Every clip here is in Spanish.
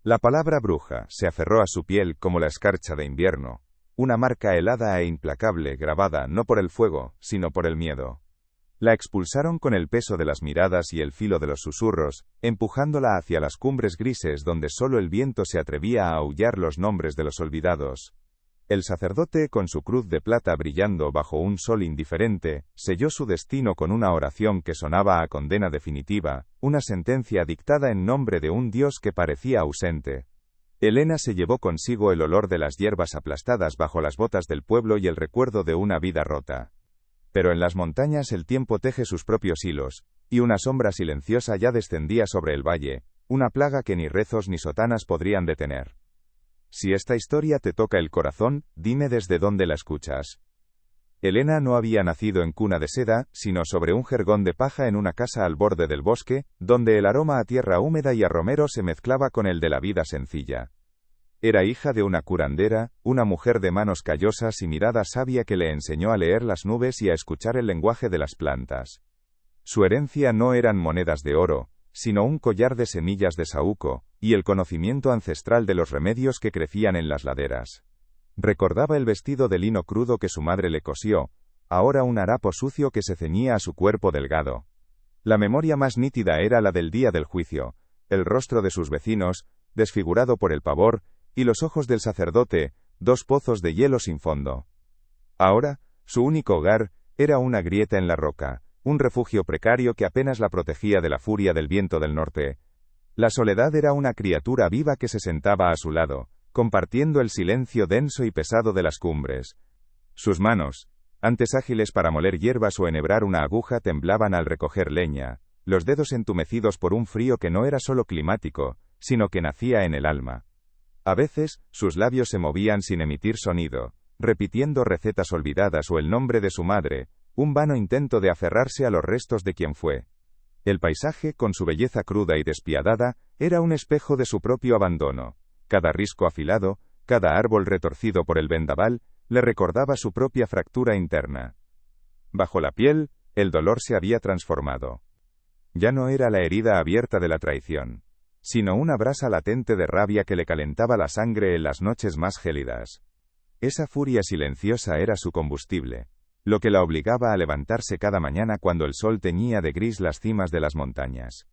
La palabra bruja se aferró a su piel como la escarcha de invierno, una marca helada e implacable grabada no por el fuego, sino por el miedo. La expulsaron con el peso de las miradas y el filo de los susurros, empujándola hacia las cumbres grises donde solo el viento se atrevía a aullar los nombres de los olvidados. El sacerdote, con su cruz de plata brillando bajo un sol indiferente, selló su destino con una oración que sonaba a condena definitiva, una sentencia dictada en nombre de un dios que parecía ausente. Helena se llevó consigo el olor de las hierbas aplastadas bajo las botas del pueblo y el recuerdo de una vida rota. Pero en las montañas el tiempo teje sus propios hilos, y una sombra silenciosa ya descendía sobre el valle, una plaga que ni rezos ni sotanas podrían detener. Si esta historia te toca el corazón, dime desde dónde la escuchas. Helena no había nacido en cuna de seda, sino sobre un jergón de paja en una casa al borde del bosque, donde el aroma a tierra húmeda y a romero se mezclaba con el de la vida sencilla. Era hija de una curandera, una mujer de manos callosas y mirada sabia que le enseñó a leer las nubes y a escuchar el lenguaje de las plantas. Su herencia no eran monedas de oro, sino un collar de semillas de saúco, y el conocimiento ancestral de los remedios que crecían en las laderas. Recordaba el vestido de lino crudo que su madre le cosió, ahora un harapo sucio que se ceñía a su cuerpo delgado. La memoria más nítida era la del día del juicio, el rostro de sus vecinos, desfigurado por el pavor, y los ojos del sacerdote, dos pozos de hielo sin fondo. Ahora, su único hogar, era una grieta en la roca, un refugio precario que apenas la protegía de la furia del viento del norte. La soledad era una criatura viva que se sentaba a su lado, compartiendo el silencio denso y pesado de las cumbres. Sus manos, antes ágiles para moler hierbas o enhebrar una aguja, temblaban al recoger leña, los dedos entumecidos por un frío que no era solo climático, sino que nacía en el alma. A veces, sus labios se movían sin emitir sonido, repitiendo recetas olvidadas o el nombre de su madre, un vano intento de aferrarse a los restos de quien fue. El paisaje, con su belleza cruda y despiadada, era un espejo de su propio abandono. Cada risco afilado, cada árbol retorcido por el vendaval, le recordaba su propia fractura interna. Bajo la piel, el dolor se había transformado. Ya no era la herida abierta de la traición, sino una brasa latente de rabia que le calentaba la sangre en las noches más gélidas. Esa furia silenciosa era su combustible, lo que la obligaba a levantarse cada mañana cuando el sol teñía de gris las cimas de las montañas.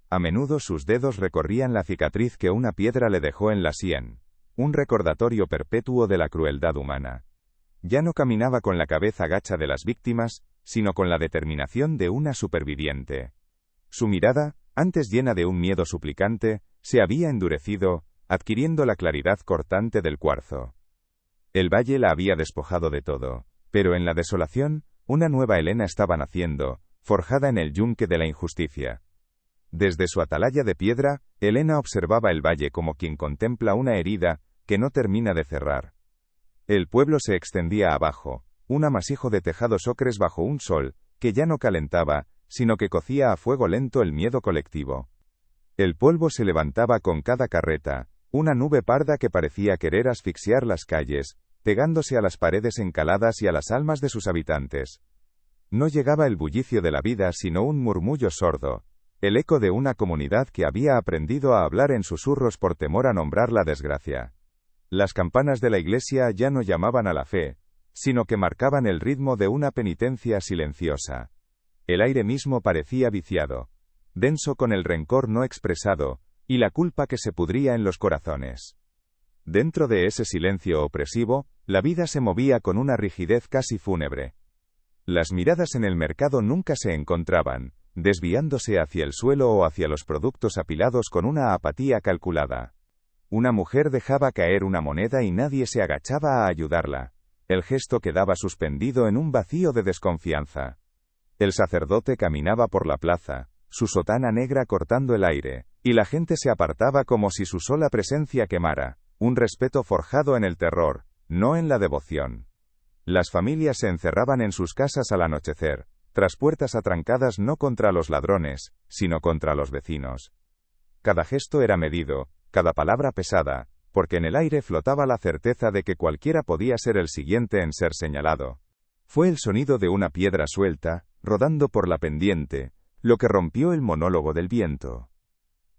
A menudo sus dedos recorrían la cicatriz que una piedra le dejó en la sien, un recordatorio perpetuo de la crueldad humana. Ya no caminaba con la cabeza gacha de las víctimas, sino con la determinación de una superviviente. Su mirada, antes llena de un miedo suplicante, se había endurecido, adquiriendo la claridad cortante del cuarzo. El valle la había despojado de todo. Pero en la desolación, una nueva Helena estaba naciendo, forjada en el yunque de la injusticia. Desde su atalaya de piedra, Helena observaba el valle como quien contempla una herida que no termina de cerrar. El pueblo se extendía abajo, un amasijo de tejados ocres bajo un sol, que ya no calentaba, sino que cocía a fuego lento el miedo colectivo. El polvo se levantaba con cada carreta, una nube parda que parecía querer asfixiar las calles, pegándose a las paredes encaladas y a las almas de sus habitantes. No llegaba el bullicio de la vida sino un murmullo sordo, el eco de una comunidad que había aprendido a hablar en susurros por temor a nombrar la desgracia. Las campanas de la iglesia ya no llamaban a la fe, sino que marcaban el ritmo de una penitencia silenciosa. El aire mismo parecía viciado, denso con el rencor no expresado, y la culpa que se pudría en los corazones. Dentro de ese silencio opresivo, la vida se movía con una rigidez casi fúnebre. Las miradas en el mercado nunca se encontraban, desviándose hacia el suelo o hacia los productos apilados con una apatía calculada. Una mujer dejaba caer una moneda y nadie se agachaba a ayudarla. El gesto quedaba suspendido en un vacío de desconfianza. El sacerdote caminaba por la plaza, su sotana negra cortando el aire, y la gente se apartaba como si su sola presencia quemara, un respeto forjado en el terror, no en la devoción. Las familias se encerraban en sus casas al anochecer, tras puertas atrancadas no contra los ladrones, sino contra los vecinos. Cada gesto era medido, cada palabra pesada, porque en el aire flotaba la certeza de que cualquiera podía ser el siguiente en ser señalado. Fue el sonido de una piedra suelta, rodando por la pendiente, lo que rompió el monólogo del viento.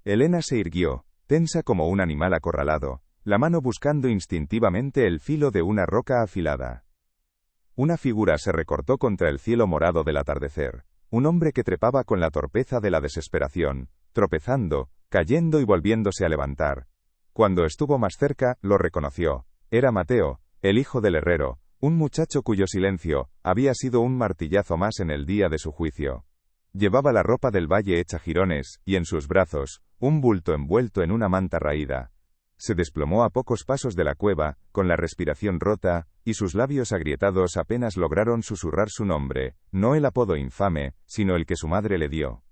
Helena se irguió, tensa como un animal acorralado, la mano buscando instintivamente el filo de una roca afilada. Una figura se recortó contra el cielo morado del atardecer, un hombre que trepaba con la torpeza de la desesperación, tropezando, cayendo y volviéndose a levantar. Cuando estuvo más cerca, lo reconoció. Era Mateo, el hijo del herrero, un muchacho cuyo silencio había sido un martillazo más en el día de su juicio. Llevaba la ropa del valle hecha jirones, y en sus brazos, un bulto envuelto en una manta raída. Se desplomó a pocos pasos de la cueva, con la respiración rota, y sus labios agrietados apenas lograron susurrar su nombre, no el apodo infame, sino el que su madre le dio.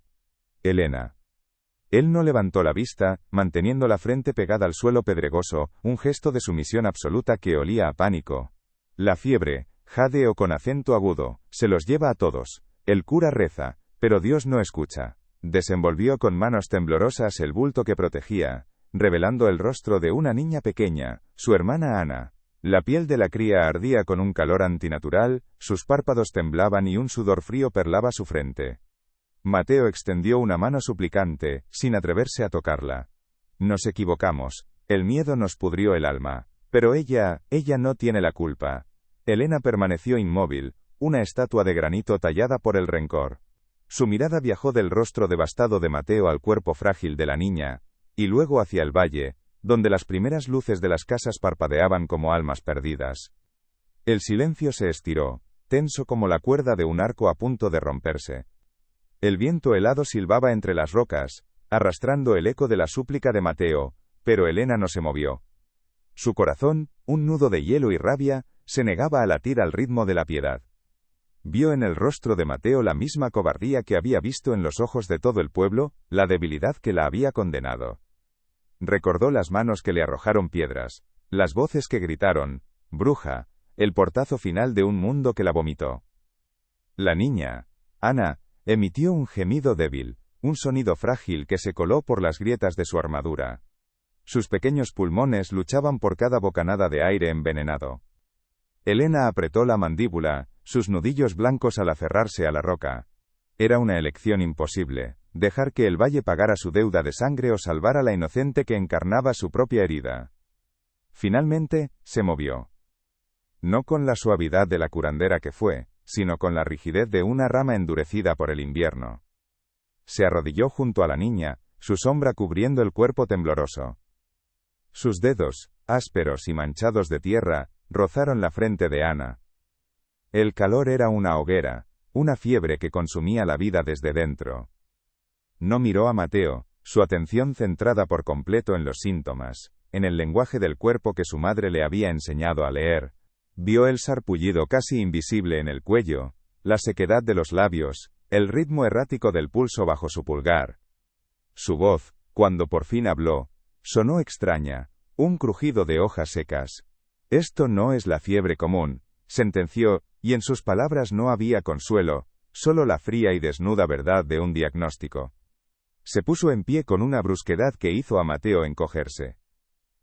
Elena. Él no levantó la vista, manteniendo la frente pegada al suelo pedregoso, un gesto de sumisión absoluta que olía a pánico. La fiebre, jadeó con acento agudo, se los lleva a todos. El cura reza, pero Dios no escucha. Desenvolvió con manos temblorosas el bulto que protegía, revelando el rostro de una niña pequeña, su hermana Ana. La piel de la cría ardía con un calor antinatural, sus párpados temblaban y un sudor frío perlaba su frente. Mateo extendió una mano suplicante, sin atreverse a tocarla. Nos equivocamos, el miedo nos pudrió el alma, pero ella no tiene la culpa. Elena permaneció inmóvil, una estatua de granito tallada por el rencor. Su mirada viajó del rostro devastado de Mateo al cuerpo frágil de la niña, y luego hacia el valle, donde las primeras luces de las casas parpadeaban como almas perdidas. El silencio se estiró, tenso como la cuerda de un arco a punto de romperse. El viento helado silbaba entre las rocas, arrastrando el eco de la súplica de Mateo, pero Elena no se movió. Su corazón, un nudo de hielo y rabia, se negaba a latir al ritmo de la piedad. Vio en el rostro de Mateo la misma cobardía que había visto en los ojos de todo el pueblo, la debilidad que la había condenado. Recordó las manos que le arrojaron piedras, las voces que gritaron, «bruja», el portazo final de un mundo que la vomitó. La niña, Ana, emitió un gemido débil, un sonido frágil que se coló por las grietas de su armadura. Sus pequeños pulmones luchaban por cada bocanada de aire envenenado. Elena apretó la mandíbula, sus nudillos blancos al aferrarse a la roca. Era una elección imposible, dejar que el valle pagara su deuda de sangre o salvar a la inocente que encarnaba su propia herida. Finalmente, se movió. No con la suavidad de la curandera que fue, sino con la rigidez de una rama endurecida por el invierno. Se arrodilló junto a la niña, su sombra cubriendo el cuerpo tembloroso. Sus dedos, ásperos y manchados de tierra, rozaron la frente de Ana. El calor era una hoguera, una fiebre que consumía la vida desde dentro. No miró a Mateo, su atención centrada por completo en los síntomas, en el lenguaje del cuerpo que su madre le había enseñado a leer. Vio el sarpullido casi invisible en el cuello, la sequedad de los labios, el ritmo errático del pulso bajo su pulgar. Su voz, cuando por fin habló, sonó extraña, un crujido de hojas secas. Esto no es la fiebre común, sentenció, y en sus palabras no había consuelo, solo la fría y desnuda verdad de un diagnóstico. Se puso en pie con una brusquedad que hizo a Mateo encogerse.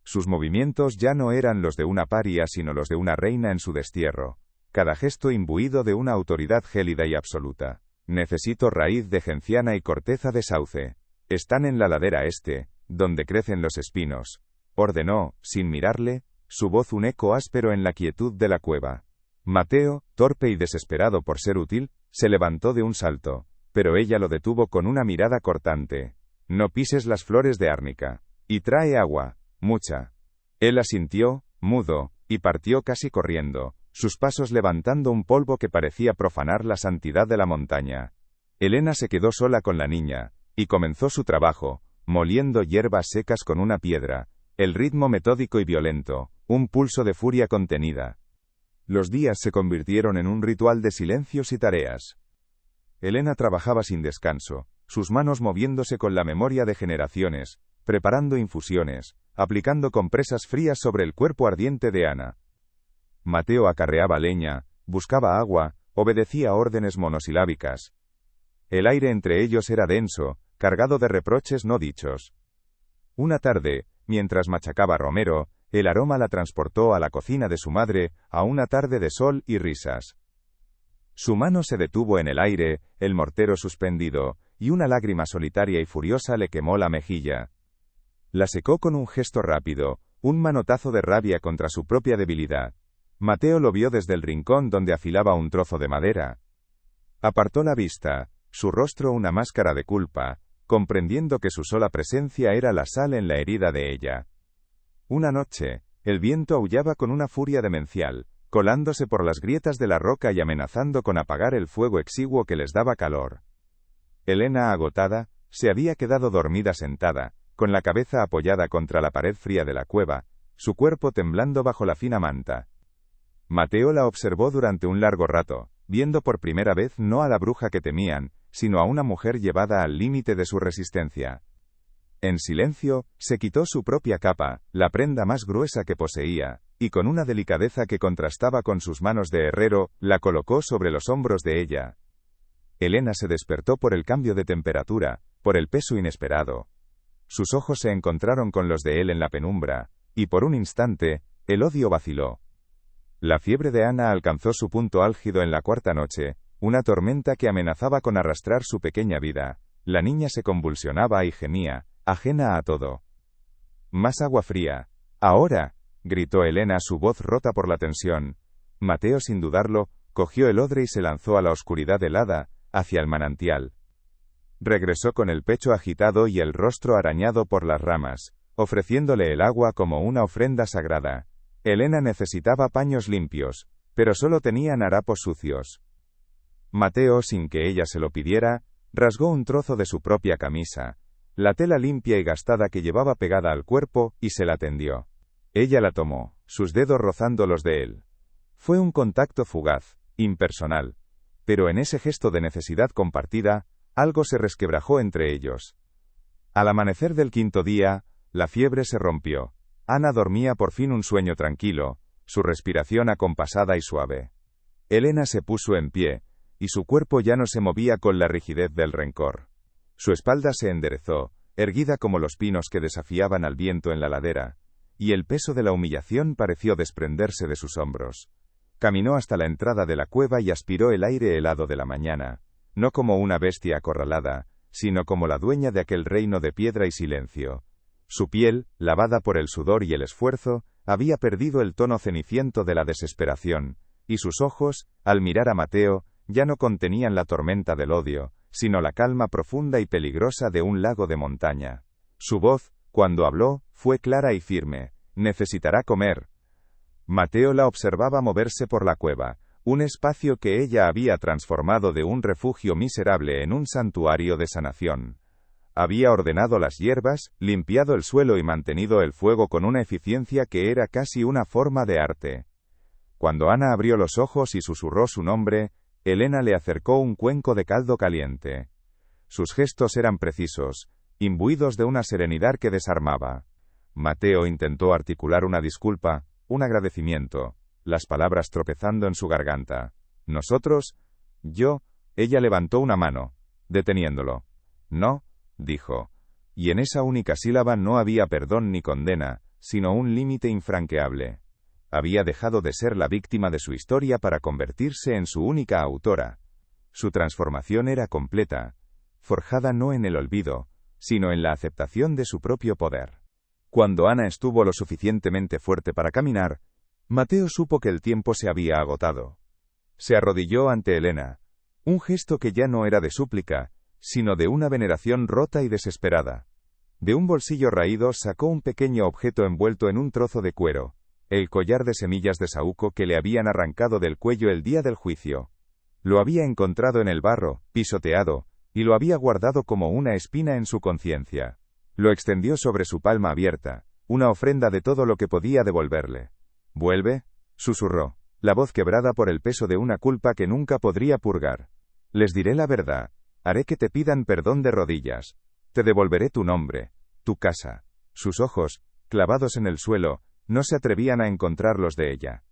Sus movimientos ya no eran los de una paria sino los de una reina en su destierro, cada gesto imbuido de una autoridad gélida y absoluta. Necesito raíz de genciana y corteza de sauce. Están en la ladera este, donde crecen los espinos. Ordenó, sin mirarle, su voz un eco áspero en la quietud de la cueva. Mateo, torpe y desesperado por ser útil, se levantó de un salto, pero ella lo detuvo con una mirada cortante. No pises las flores de árnica. Y trae agua. Mucha. Él asintió, mudo, y partió casi corriendo, sus pasos levantando un polvo que parecía profanar la santidad de la montaña. Elena se quedó sola con la niña, y comenzó su trabajo, moliendo hierbas secas con una piedra, el ritmo metódico y violento, un pulso de furia contenida. Los días se convirtieron en un ritual de silencios y tareas. Elena trabajaba sin descanso, sus manos moviéndose con la memoria de generaciones, preparando infusiones, aplicando compresas frías sobre el cuerpo ardiente de Ana. Mateo acarreaba leña, buscaba agua, obedecía órdenes monosilábicas. El aire entre ellos era denso, cargado de reproches no dichos. Una tarde, mientras machacaba romero, el aroma la transportó a la cocina de su madre, a una tarde de sol y risas. Su mano se detuvo en el aire, el mortero suspendido, y una lágrima solitaria y furiosa le quemó la mejilla. La secó con un gesto rápido, un manotazo de rabia contra su propia debilidad. Mateo lo vio desde el rincón donde afilaba un trozo de madera. Apartó la vista, su rostro una máscara de culpa, comprendiendo que su sola presencia era la sal en la herida de ella. Una noche, el viento aullaba con una furia demencial, colándose por las grietas de la roca y amenazando con apagar el fuego exiguo que les daba calor. Elena, agotada, se había quedado dormida sentada, con la cabeza apoyada contra la pared fría de la cueva, su cuerpo temblando bajo la fina manta. Mateo la observó durante un largo rato, viendo por primera vez no a la bruja que temían, sino a una mujer llevada al límite de su resistencia. En silencio, se quitó su propia capa, la prenda más gruesa que poseía, y con una delicadeza que contrastaba con sus manos de herrero, la colocó sobre los hombros de ella. Elena se despertó por el cambio de temperatura, por el peso inesperado. Sus ojos se encontraron con los de él en la penumbra, y por un instante, el odio vaciló. La fiebre de Ana alcanzó su punto álgido en la cuarta noche, una tormenta que amenazaba con arrastrar su pequeña vida. La niña se convulsionaba y gemía, ajena a todo. «Más agua fría. Ahora», gritó Elena, su voz rota por la tensión. Mateo, sin dudarlo, cogió el odre y se lanzó a la oscuridad helada, hacia el manantial. Regresó con el pecho agitado y el rostro arañado por las ramas, ofreciéndole el agua como una ofrenda sagrada. Elena necesitaba paños limpios, pero solo tenían harapos sucios. Mateo, sin que ella se lo pidiera, rasgó un trozo de su propia camisa, la tela limpia y gastada que llevaba pegada al cuerpo, y se la tendió. Ella la tomó, sus dedos rozando los de él. Fue un contacto fugaz, impersonal, pero en ese gesto de necesidad compartida, algo se resquebrajó entre ellos. Al amanecer del quinto día, la fiebre se rompió. Ana dormía por fin un sueño tranquilo, su respiración acompasada y suave. Elena se puso en pie, y su cuerpo ya no se movía con la rigidez del rencor. Su espalda se enderezó, erguida como los pinos que desafiaban al viento en la ladera, y el peso de la humillación pareció desprenderse de sus hombros. Caminó hasta la entrada de la cueva y aspiró el aire helado de la mañana, no como una bestia acorralada, sino como la dueña de aquel reino de piedra y silencio. Su piel, lavada por el sudor y el esfuerzo, había perdido el tono ceniciento de la desesperación, y sus ojos, al mirar a Mateo, ya no contenían la tormenta del odio, sino la calma profunda y peligrosa de un lago de montaña. Su voz, cuando habló, fue clara y firme: «Necesitará comer». Mateo la observaba moverse por la cueva, un espacio que ella había transformado de un refugio miserable en un santuario de sanación. Había ordenado las hierbas, limpiado el suelo y mantenido el fuego con una eficiencia que era casi una forma de arte. Cuando Ana abrió los ojos y susurró su nombre, Elena le acercó un cuenco de caldo caliente. Sus gestos eran precisos, imbuidos de una serenidad que desarmaba. Mateo intentó articular una disculpa, un agradecimiento, las palabras tropezando en su garganta. «Nosotros, yo», ella levantó una mano, deteniéndolo. «No», dijo, y en esa única sílaba no había perdón ni condena, sino un límite infranqueable. Había dejado de ser la víctima de su historia para convertirse en su única autora. Su transformación era completa, forjada no en el olvido, sino en la aceptación de su propio poder. Cuando Ana estuvo lo suficientemente fuerte para caminar, Mateo supo que el tiempo se había agotado. Se arrodilló ante Elena, un gesto que ya no era de súplica, sino de una veneración rota y desesperada. De un bolsillo raído sacó un pequeño objeto envuelto en un trozo de cuero, el collar de semillas de saúco que le habían arrancado del cuello el día del juicio. Lo había encontrado en el barro, pisoteado, y lo había guardado como una espina en su conciencia. Lo extendió sobre su palma abierta, una ofrenda de todo lo que podía devolverle. «¿Vuelve?», susurró, la voz quebrada por el peso de una culpa que nunca podría purgar. «Les diré la verdad, haré que te pidan perdón de rodillas. Te devolveré tu nombre, tu casa». Sus ojos, clavados en el suelo, no se atrevían a encontrar los de ella.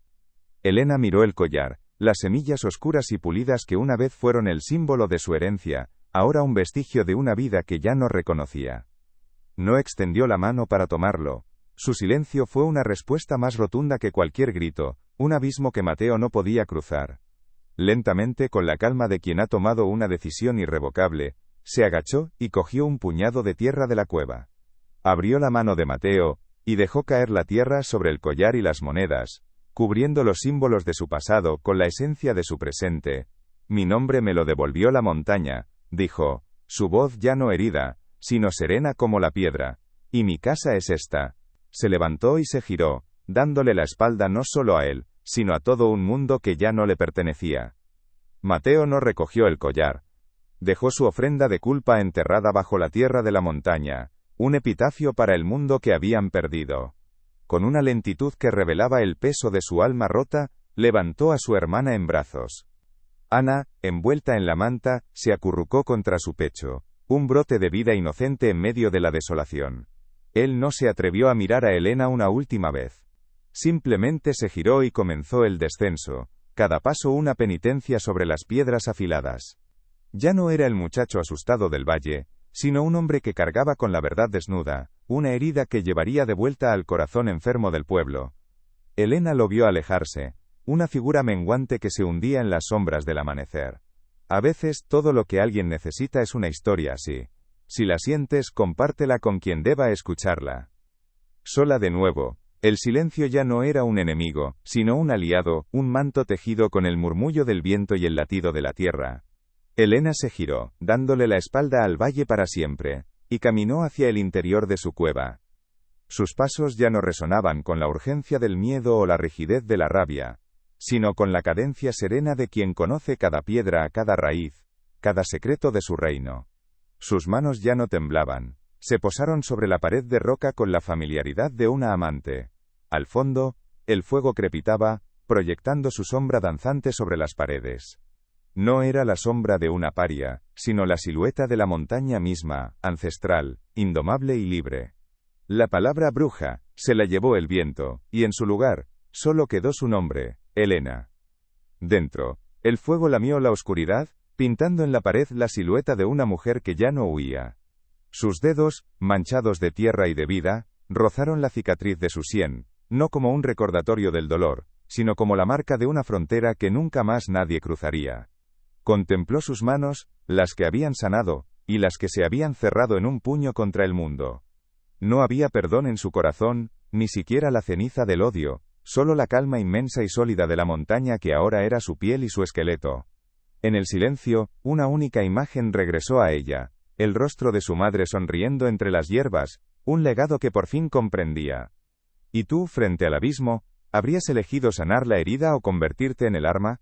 Elena miró el collar, las semillas oscuras y pulidas que una vez fueron el símbolo de su herencia, ahora un vestigio de una vida que ya no reconocía. No extendió la mano para tomarlo. Su silencio fue una respuesta más rotunda que cualquier grito, un abismo que Mateo no podía cruzar. Lentamente, con la calma de quien ha tomado una decisión irrevocable, se agachó y cogió un puñado de tierra de la cueva. Abrió la mano de Mateo, y dejó caer la tierra sobre el collar y las monedas, cubriendo los símbolos de su pasado con la esencia de su presente. Mi nombre me lo devolvió la montaña, dijo, su voz ya no herida, sino serena como la piedra. Y mi casa es esta. Se levantó y se giró, dándole la espalda no solo a él, sino a todo un mundo que ya no le pertenecía. Mateo no recogió el collar. Dejó su ofrenda de culpa enterrada bajo la tierra de la montaña, un epitafio para el mundo que habían perdido. Con una lentitud que revelaba el peso de su alma rota, levantó a su hermana en brazos. Ana, envuelta en la manta, se acurrucó contra su pecho, un brote de vida inocente en medio de la desolación. Él no se atrevió a mirar a Elena una última vez. Simplemente se giró y comenzó el descenso, cada paso una penitencia sobre las piedras afiladas. Ya no era el muchacho asustado del valle, sino un hombre que cargaba con la verdad desnuda, una herida que llevaría de vuelta al corazón enfermo del pueblo. Elena lo vio alejarse, una figura menguante que se hundía en las sombras del amanecer. A veces todo lo que alguien necesita es una historia así. Si la sientes, compártela con quien deba escucharla. Sola de nuevo, el silencio ya no era un enemigo, sino un aliado, un manto tejido con el murmullo del viento y el latido de la tierra. Elena se giró, dándole la espalda al valle para siempre, y caminó hacia el interior de su cueva. Sus pasos ya no resonaban con la urgencia del miedo o la rigidez de la rabia, sino con la cadencia serena de quien conoce cada piedra, cada raíz, cada secreto de su reino. Sus manos ya no temblaban, se posaron sobre la pared de roca con la familiaridad de una amante. Al fondo, el fuego crepitaba, proyectando su sombra danzante sobre las paredes. No era la sombra de una paria, sino la silueta de la montaña misma, ancestral, indomable y libre. La palabra bruja, se la llevó el viento, y en su lugar, solo quedó su nombre, Elena. Dentro, el fuego lamió la oscuridad, pintando en la pared la silueta de una mujer que ya no huía. Sus dedos, manchados de tierra y de vida, rozaron la cicatriz de su sien, no como un recordatorio del dolor, sino como la marca de una frontera que nunca más nadie cruzaría. Contempló sus manos, las que habían sanado, y las que se habían cerrado en un puño contra el mundo. No había perdón en su corazón, ni siquiera la ceniza del odio, solo la calma inmensa y sólida de la montaña que ahora era su piel y su esqueleto. En el silencio, una única imagen regresó a ella, el rostro de su madre sonriendo entre las hierbas, un legado que por fin comprendía. ¿Y tú, frente al abismo, habrías elegido sanar la herida o convertirte en el arma?